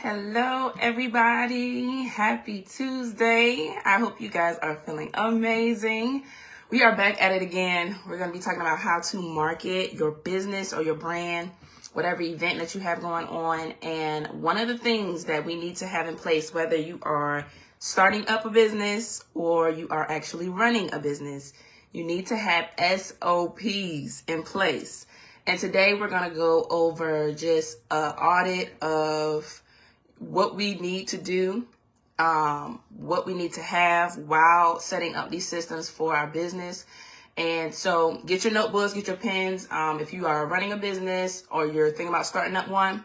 Hello, everybody. Happy Tuesday. I hope you guys are feeling amazing. We are back at it again. We're going to be talking about how to market your business or your brand, whatever event that you have going on. And one of the things that we need to have in place, whether you are starting up a business or you are actually running a business, you need to have SOPs in place. And today we're going to go over just an audit of what we need to do, what we need to have while setting up these systems for our business. And so get your notebooks, get your pens. If you are running a business or you're thinking about starting up one,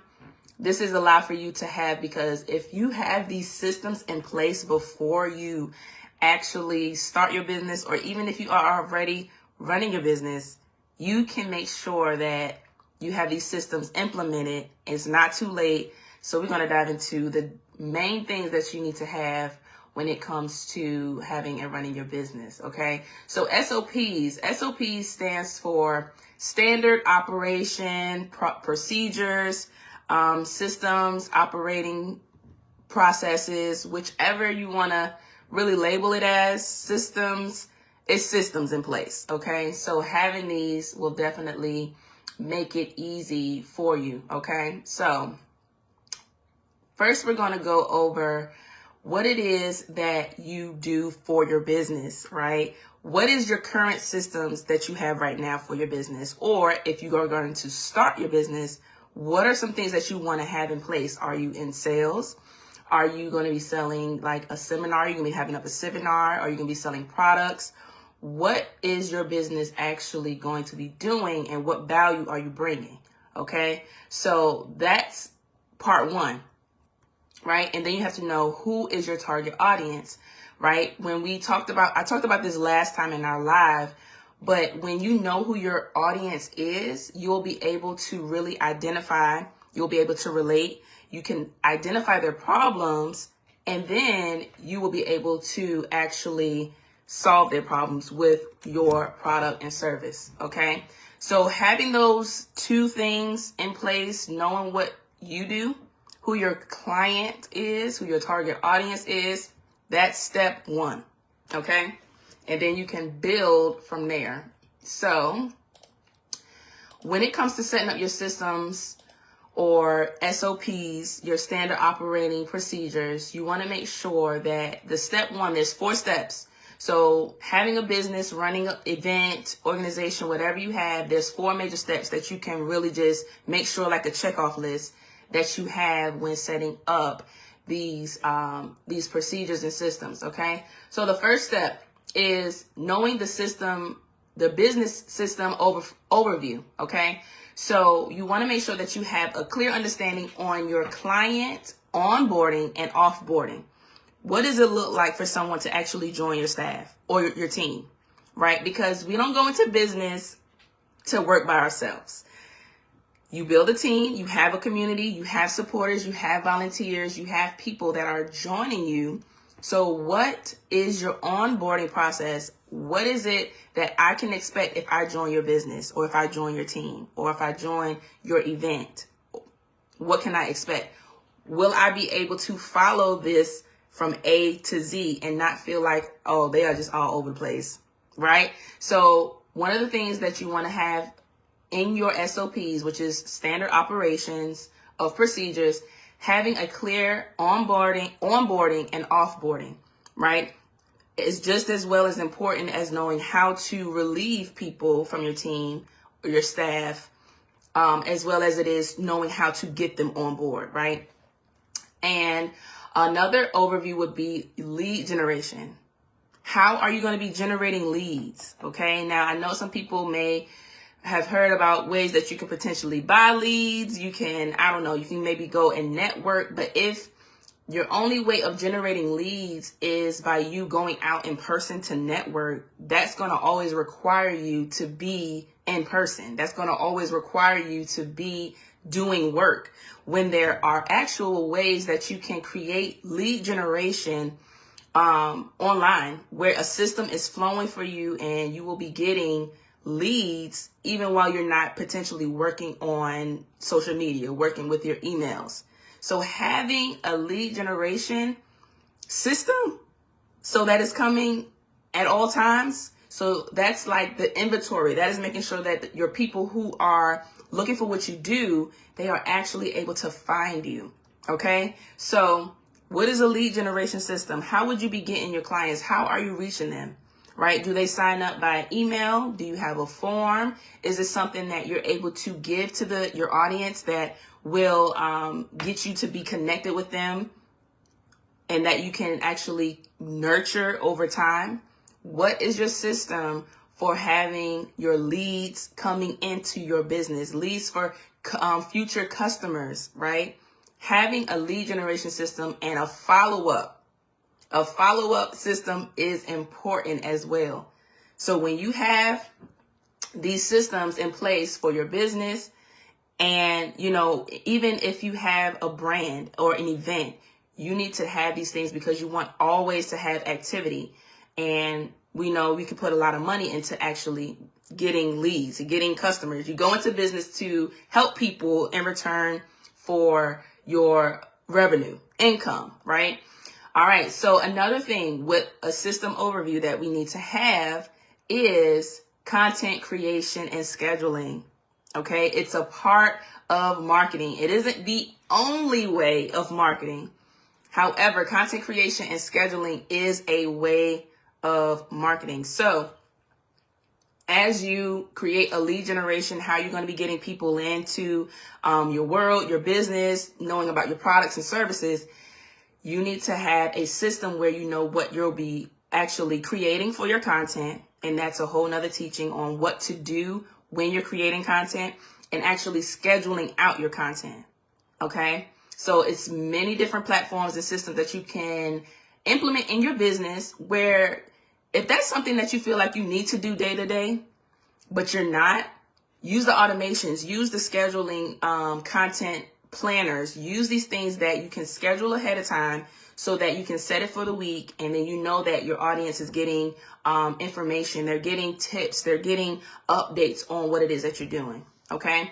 this is a lot for you to have, because if you have these systems in place before you actually start your business, or even if you are already running your business, you can make sure that you have these systems implemented. It's not too late. So we're going to dive into the main things that you need to have when it comes to having and running your business, okay? So SOPs stands for Standard Operation Procedures, Systems, Operating Processes, whichever you want to really label it as. Systems, it's systems in place, okay? So having these will definitely make it easy for you, okay? So first, we're going to go over what it is that you do for your business, right? What is your current systems that you have right now for your business? Or if you are going to start your business, what are some things that you want to have in place? Are you in sales? Are you going to be selling like a seminar? Are you going to be having up a seminar? Are you going to be selling products? What is your business actually going to be doing, and what value are you bringing? Okay, so that's part one. Right? And then you have to know who is your target audience, right? I talked about this last time in our live, but when you know who your audience is, you'll be able to really identify, you'll be able to relate, you can identify their problems, and then you will be able to actually solve their problems with your product and service, okay? So having those two things in place, knowing what you do, who your client is, who your target audience is, that's step one, okay? And then you can build from there. So when it comes to setting up your systems or SOPs, your standard operating procedures, you want to make sure that the step one, there's 4 steps. So having a business, running an event, organization, whatever you have, there's 4 major steps that you can really just make sure, like a checkoff list, that you have when setting up these procedures and systems, okay? So the first step is knowing the system, the business system overview, okay? So you want to make sure that you have a clear understanding on your client onboarding and offboarding. What does it look like for someone to actually join your staff or your team, right? Because we don't go into business to work by ourselves. You build a team, you have a community, you have supporters, you have volunteers, you have people that are joining you. So what is your onboarding process? What is it that I can expect if I join your business, or if I join your team, or if I join your event? What can I expect? Will I be able to follow this from A to Z and not feel like, oh, they are just all over the place, right? So one of the things that you want to have in your SOPs, which is standard operations of procedures, having a clear onboarding and offboarding, right, is just as well as important as knowing how to relieve people from your team or your staff, as well as it is knowing how to get them on board, right? And another overview would be lead generation. How are you going to be generating leads? Okay, now I know some people may have heard about ways that you can potentially buy leads. You can, I don't know, you can maybe go and network. But if your only way of generating leads is by you going out in person to network, that's going to always require you to be in person. That's going to always require you to be doing work, when there are actual ways that you can create lead generation online, where a system is flowing for you and you will be getting leads even while you're not potentially working on social media, working with your emails. So having a lead generation system so that it's coming at all times. So that's like the inventory. That is making sure that your people who are looking for what you do, they are actually able to find you. Okay. So what is a lead generation system? How would you be getting your clients? How are you reaching them? Right? Do they sign up by email? Do you have a form? Is it something that you're able to give to your audience that will get you to be connected with them and that you can actually nurture over time? What is your system for having your leads coming into your business? Leads for future customers, right? Having a lead generation system and a follow-up system is important as well. So when you have these systems in place for your business, and, you know, even if you have a brand or an event, you need to have these things because you want always to have activity. And we know we can put a lot of money into actually getting leads, getting customers. You go into business to help people in return for your revenue, income, right? All right. So another thing with a system overview that we need to have is content creation and scheduling. Okay. It's a part of marketing. It isn't the only way of marketing. However, content creation and scheduling is a way of marketing. So as you create a lead generation, how you're going to be getting people into your world, your business, knowing about your products and services, you need to have a system where you know what you'll be actually creating for your content. And that's a whole nother teaching on what to do when you're creating content and actually scheduling out your content. Okay. So it's many different platforms and systems that you can implement in your business where if that's something that you feel like you need to do day to day, but you're not, use the automations, use the scheduling content planners, use these things that you can schedule ahead of time so that you can set it for the week. And then you know that your audience is getting information. They're getting tips. They're getting updates on what it is that you're doing. Okay.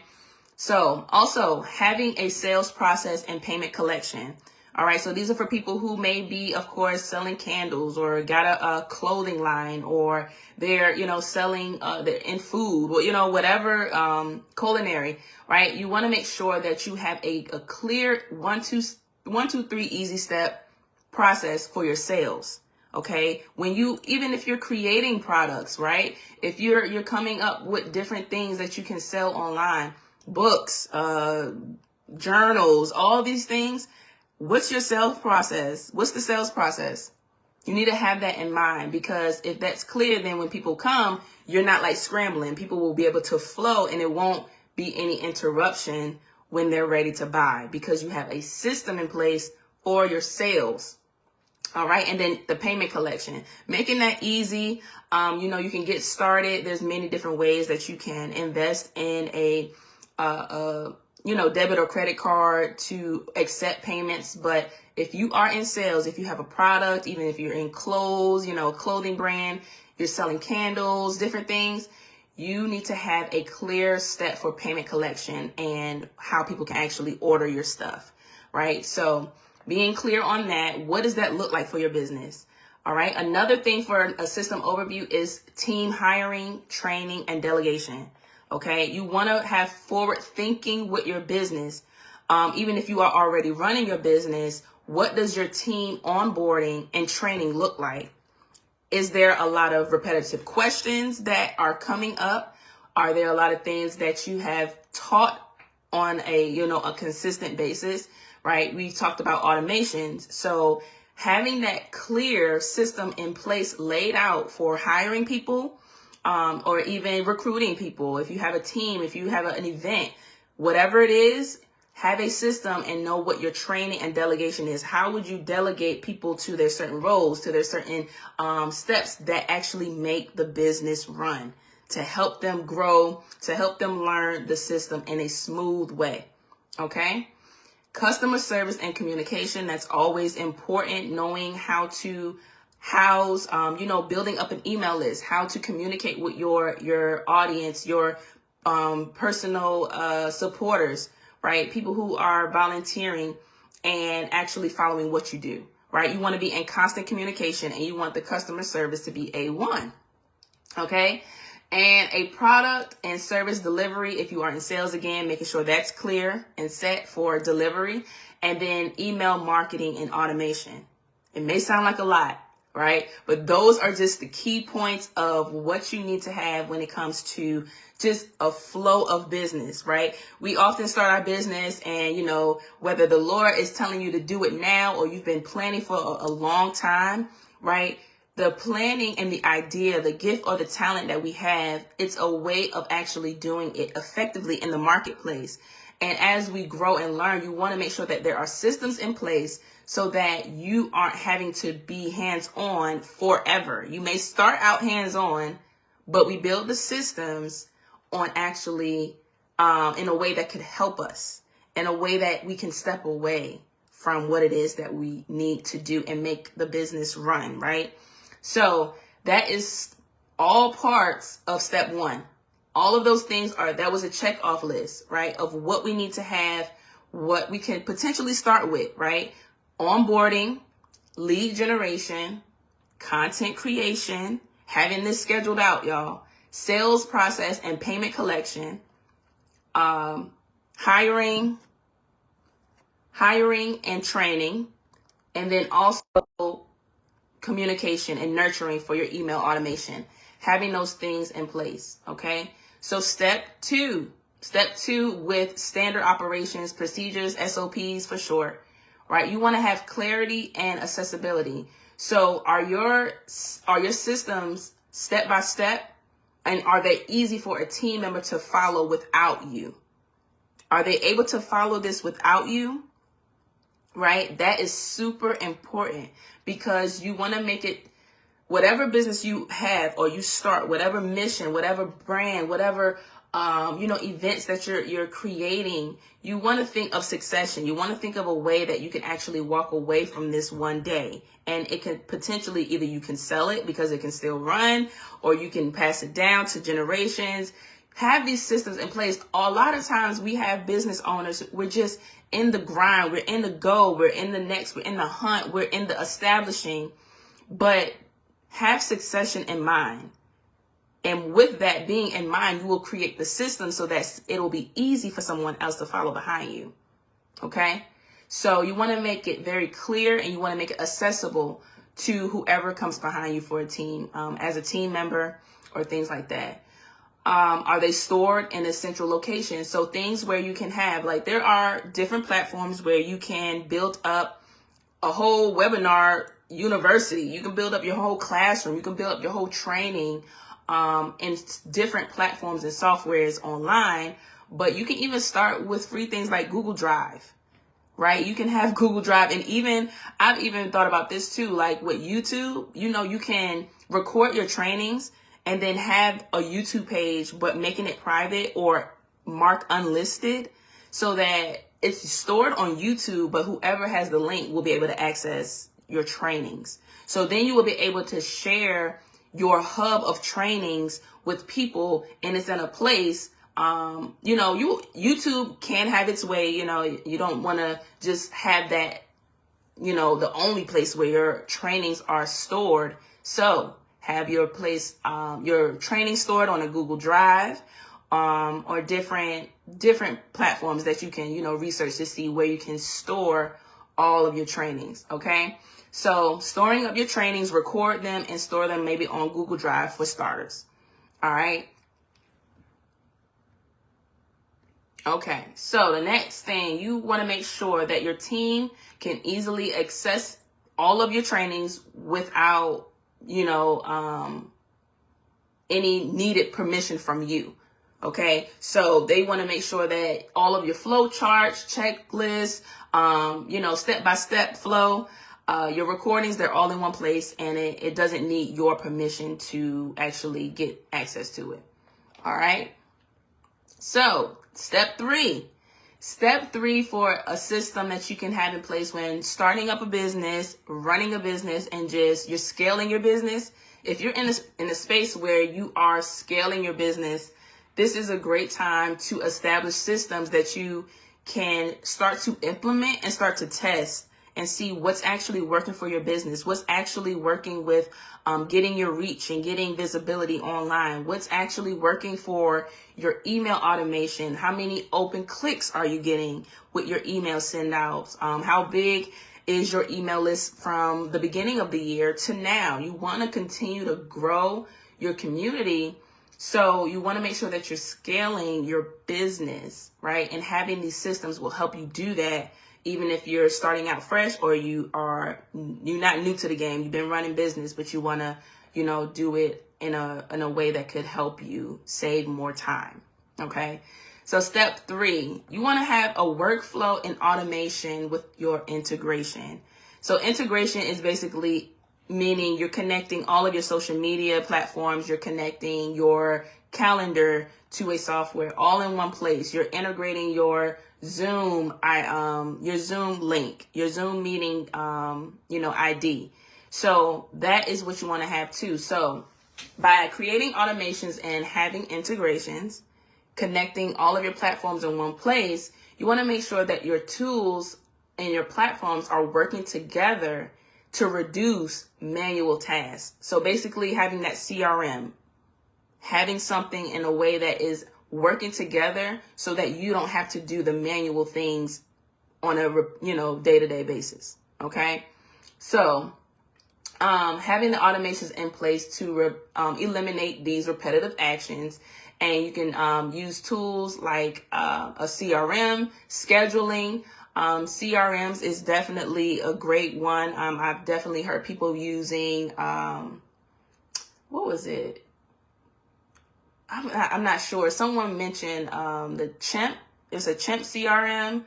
So also having a sales process and payment collection. All right. So these are for people who may be, of course, selling candles or got a clothing line, or they're, you know, selling they're in food, or, you know, whatever, culinary, right? You want to make sure that you have a clear 1, 2, 3 easy step process for your sales. Okay. When you, even if you're creating products, right? If you're coming up with different things that you can sell online, books, journals, all these things. What's your sales process? What's the sales process? You need to have that in mind, because if that's clear, then when people come, you're not like scrambling. People will be able to flow and it won't be any interruption when they're ready to buy, because you have a system in place for your sales. All right. And then the payment collection, making that easy. You know, you can get started. There's many different ways that you can invest in a debit or credit card to accept payments. But if you are in sales, if you have a product, even if you're in clothes, you know, a clothing brand, you're selling candles, different things, you need to have a clear step for payment collection and how people can actually order your stuff, right? So being clear on that, what does that look like for your business? All right. Another thing for a system overview is team hiring, training, and delegation. Okay. You want to have forward thinking with your business. Even if you are already running your business, what does your team onboarding and training look like? Is there a lot of repetitive questions that are coming up? Are there a lot of things that you have taught on a consistent basis, right? We've talked about automations. So having that clear system in place laid out for hiring people, or even recruiting people. If you have a team, if you have an event, whatever it is, have a system and know what your training and delegation is. How would you delegate people to their certain roles, to their certain steps that actually make the business run, to help them grow, to help them learn the system in a smooth way? Okay. Customer service and communication. That's always important. Knowing how to house, building up an email list, how to communicate with your audience, your personal supporters, right? People who are volunteering and actually following what you do, right? You want to be in constant communication, and you want the customer service to be A1. Okay. And a product and service delivery, if you are in sales again, making sure that's clear and set for delivery. And then email marketing and automation. It may sound like a lot, right? But those are just the key points of what you need to have when it comes to just a flow of business, right? We often start our business and, you know, whether the Lord is telling you to do it now or you've been planning for a long time, right? The planning and the idea, the gift or the talent that we have, it's a way of actually doing it effectively in the marketplace. And as we grow and learn, you want to make sure that there are systems in place so that you aren't having to be hands-on forever. You may start out hands-on, but we build the systems on actually in a way that could help us, in a way that we can step away from what it is that we need to do and make the business run, right? So that is all parts of step one. All of those things that was a check off list, right? Of what we need to have, what we can potentially start with, right? Onboarding, lead generation, content creation, having this scheduled out, y'all, sales process and payment collection, hiring and training, and then also communication and nurturing for your email automation, having those things in place. Okay. So step two with standard operations, procedures, SOPs for short, right? You want to have clarity and accessibility. So are your systems step by step, and are they easy for a team member to follow without you? Are they able to follow this without you? Right? That is super important because you want to make it, whatever business you have or you start, whatever mission, whatever brand, whatever, events that you're creating, you want to think of succession. You want to think of a way that you can actually walk away from this one day. And it can potentially, either you can sell it because it can still run, or you can pass it down to generations. Have these systems in place. A lot of times we have business owners, we're just in the grind, we're in the go, we're in the next, we're in the hunt, we're in the establishing, but have succession in mind. And with that being in mind, you will create the system so that it'll be easy for someone else to follow behind you. Okay? So you want to make it very clear, and you want to make it accessible to whoever comes behind you for a team, as a team member or things like that. Are they stored in a central location? So things where you can have, like, there are different platforms where you can build up a whole webinar university. You can build up your whole classroom. You can build up your whole training in different platforms and softwares online. But you can even start with free things like Google Drive, right? You can have Google Drive. And I've even thought about this too, like with YouTube, you can record your trainings and then have a YouTube page, but making it private or mark unlisted so that it's stored on YouTube, but whoever has the link will be able to access your trainings. So then you will be able to share your hub of trainings with people, and it's in a place, YouTube can have its way, you don't want to just have that, the only place where your trainings are stored. So have your place, your training stored on a Google Drive, or different platforms that you can, research to see where you can store all of your trainings. Okay. So storing up your trainings, record them and store them maybe on Google Drive for starters. All right. Okay. So the next thing, you want to make sure that your team can easily access all of your trainings without, any needed permission from you. Okay. So they want to make sure that all of your flow charts, checklists, step-by-step flow, your recordings, they're all in one place, and it doesn't need your permission to actually get access to it. All right. So step three for a system that you can have in place when starting up a business, running a business, and just you're scaling your business. If you're in a space where you are scaling your business, this is a great time to establish systems that you can start to implement and start to test and see what's actually working for your business, what's actually working with getting your reach and getting visibility online, what's actually working for your email automation, how many open clicks are you getting with your email send outs, how big is your email list from the beginning of the year to now. You want to continue to grow your community. So you want to make sure that you're scaling your business, right? And having these systems will help you do that, even if you're starting out fresh or you're not new to the game. You've been running business, but you want to, do it in a way that could help you save more time. Okay. So step 3, you want to have a workflow and automation with your integration. So integration is basically meaning you're connecting all of your social media platforms, you're connecting your calendar to a software all in one place. You're integrating your Zoom, your Zoom link, your Zoom meeting, ID. So that is what you want to have too. So by creating automations and having integrations, connecting all of your platforms in one place, you want to make sure that your tools and your platforms are working together to reduce manual tasks. So basically having that CRM, having something in a way that is working together so that you don't have to do the manual things on a, day-to-day basis. Okay. So, having the automations in place to eliminate these repetitive actions. And you can use tools like a CRM, scheduling. CRMs is definitely a great one. I've definitely heard people using, what was it? I'm not sure. Someone mentioned the Chimp. It's a Chimp CRM.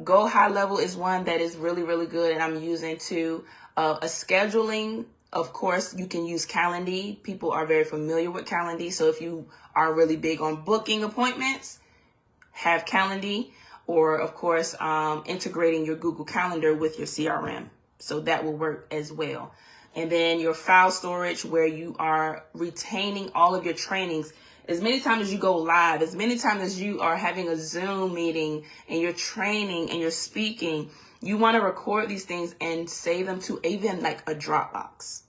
Go High Level is one that is really, really good, and I'm using too. A scheduling, of course, you can use Calendly. People are very familiar with Calendly. So if you are really big on booking appointments, have Calendly, or of course, integrating your Google Calendar with your CRM. So that will work as well. And then your file storage, where you are retaining all of your trainings. As many times as you go live, as many times as you are having a Zoom meeting and you're training and you're speaking, you want to record these things and save them to even like a Dropbox.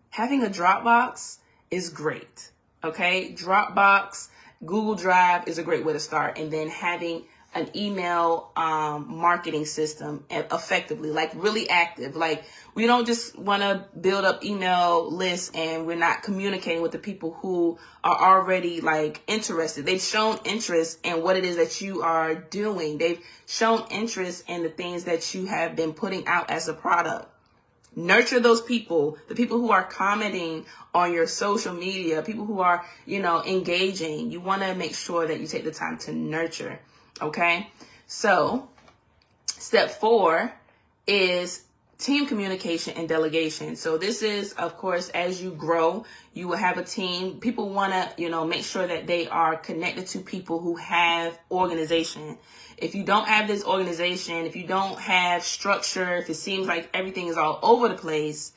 Having a Dropbox is great. Okay. Dropbox, Google Drive is a great way to start. And then having an email marketing system effectively, like really active. Like we don't just want to build up email lists and we're not communicating with the people who are already like interested. They've shown interest in what it is that you are doing. They've shown interest in the things that you have been putting out as a product. Nurture those people, the people who are commenting on your social media, people who are, engaging. You want to make sure that you take the time to nurture. Okay, so step 4 is team communication and delegation. So this is, of course, as you grow, you will have a team. People want to, make sure that they are connected to people who have organization. If you don't have this organization, if you don't have structure, if it seems like everything is all over the place,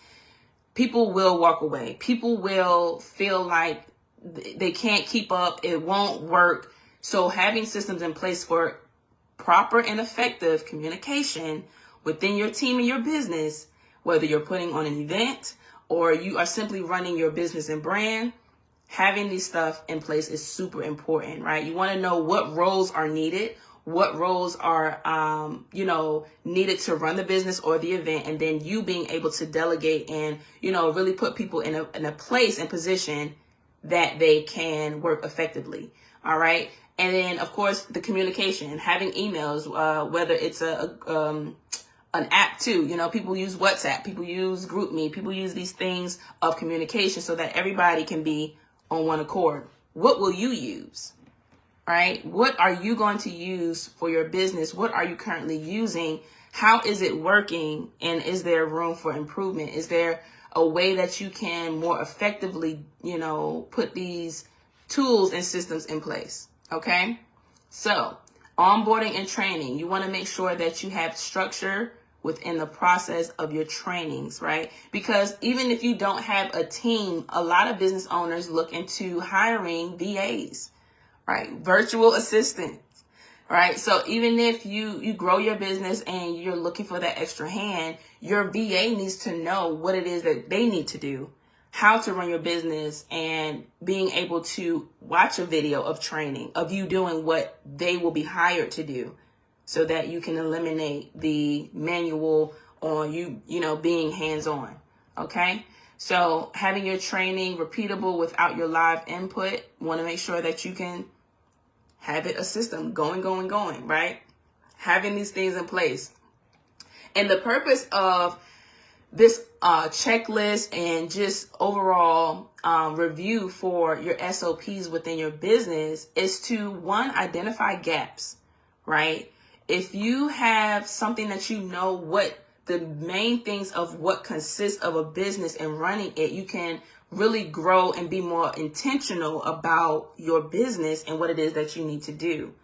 people will walk away. People will feel like they can't keep up. It won't work. So having systems in place for proper and effective communication within your team and your business, whether you're putting on an event or you are simply running your business and brand, having these stuff in place is super important, right? You want to know what roles are needed, what roles are, needed to run the business or the event, and then you being able to delegate and, really put people in a place and position that they can work effectively. All right. And then, of course, the communication, having emails, whether it's an app too. People use WhatsApp, people use GroupMe, people use these things of communication so that everybody can be on one accord. What will you use? Right? What are you going to use for your business? What are you currently using? How is it working? And is there room for improvement? Is there a way that you can more effectively, put these tools and systems in place? Okay. So onboarding and training, you want to make sure that you have structure within the process of your trainings, right? Because even if you don't have a team, a lot of business owners look into hiring VAs, right? Virtual assistants. right? So even if you grow your business and you're looking for that extra hand, your VA needs to know what it is that they need to do, how to run your business, and being able to watch a video of training of you doing what they will be hired to do, so that you can eliminate the manual on you being hands-on. Okay. So having your training repeatable without your live input, want to make sure that you can have it a system going, right? Having these things in place. And the purpose of this checklist and just overall review for your SOPs within your business is to, one, identify gaps, right? If you have something that you know what the main things of what consists of a business and running it, you can really grow and be more intentional about your business and what it is that you need to do,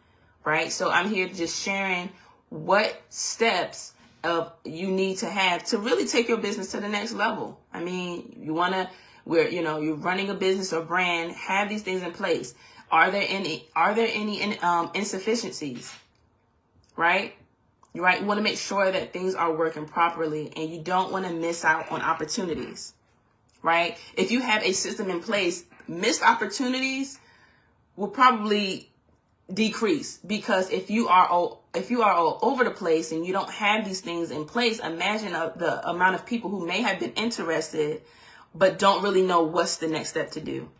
right? So I'm here just sharing what steps of you need to have to really take your business to the next level. I mean, you're running a business or brand, have these things in place. Are there any insufficiencies, right? You want to make sure that things are working properly, and you don't want to miss out on opportunities, right? If you have a system in place, missed opportunities will probably decrease, because if you are all over the place and you don't have these things in place, imagine the amount of people who may have been interested but don't really know what's the next step to do,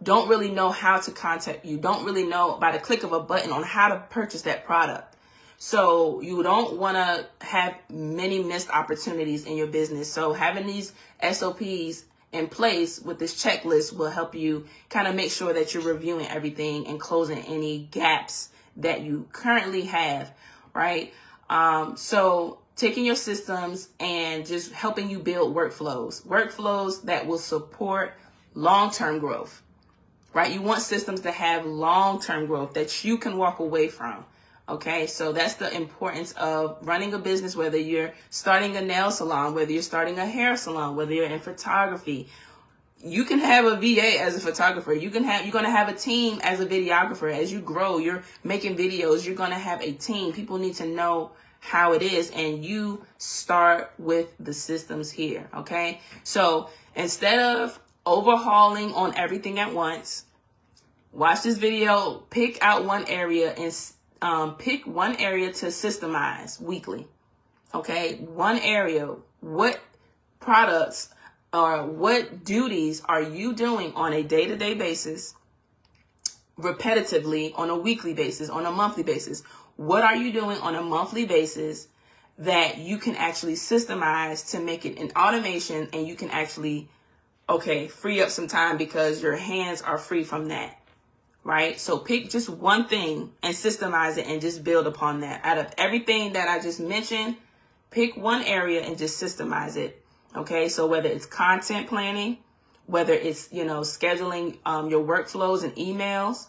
don't really know how to contact you, don't really know by the click of a button on how to purchase that product. So you don't want to have many missed opportunities in your business. So having these SOPs in place with this checklist will help you kind of make sure that you're reviewing everything and closing any gaps that you currently have, right? So taking your systems and just helping you build workflows that will support long-term growth, right? You want systems that have long-term growth that you can walk away from. Okay, so that's the importance of running a business, whether you're starting a nail salon, whether you're starting a hair salon, whether you're in photography. You can have a VA as a photographer. You're going to have a team as a videographer. As you grow, you're making videos, you're going to have a team. People need to know how it is, and you start with the systems here. Okay, so instead of overhauling on everything at once, watch this video, pick out one area and pick one area to systemize weekly. Okay, one area. What products or what duties are you doing on a day-to-day basis, repetitively, on a weekly basis, on a monthly basis? What are you doing on a monthly basis that you can actually systemize to make it an automation, and you can actually, free up some time because your hands are free from that? Right? So pick just one thing and systemize it and just build upon that. Out of everything that I just mentioned, pick one area and just systemize it. Okay. So whether it's content planning, whether it's, scheduling your workflows and emails,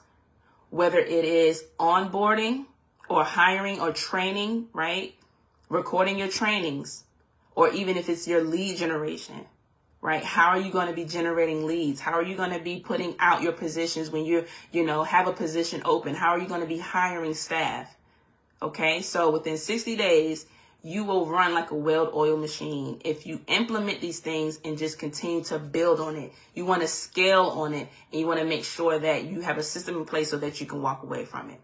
whether it is onboarding or hiring or training, right? Recording your trainings, or even if it's your lead generation. Right? How are you going to be generating leads? How are you going to be putting out your positions when you have a position open? How are you going to be hiring staff? Okay. So within 60 days, you will run like a well-oiled machine if you implement these things and just continue to build on it. You want to scale on it, and you want to make sure that you have a system in place so that you can walk away from it.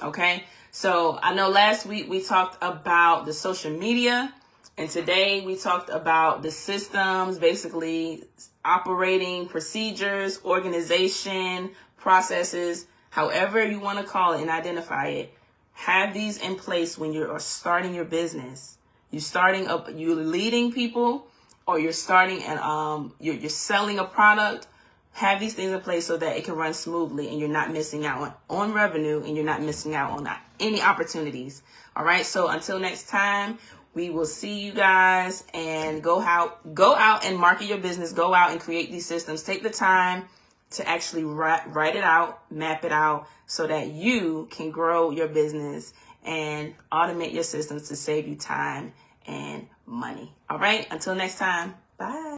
Okay. So I know last week we talked about the social media, and today we talked about the systems, basically operating procedures, organization, processes, however you want to call it and identify it. Have these in place when you're starting your business. You're leading people, or you're starting and you're selling a product. Have these things in place so that it can run smoothly and you're not missing out on revenue, and you're not missing out on any opportunities. All right. So until next time, we will see you guys, and go out and market your business. Go out and create these systems. Take the time to actually write it out, map it out, so that you can grow your business and automate your systems to save you time and money. All right. Until next time. Bye.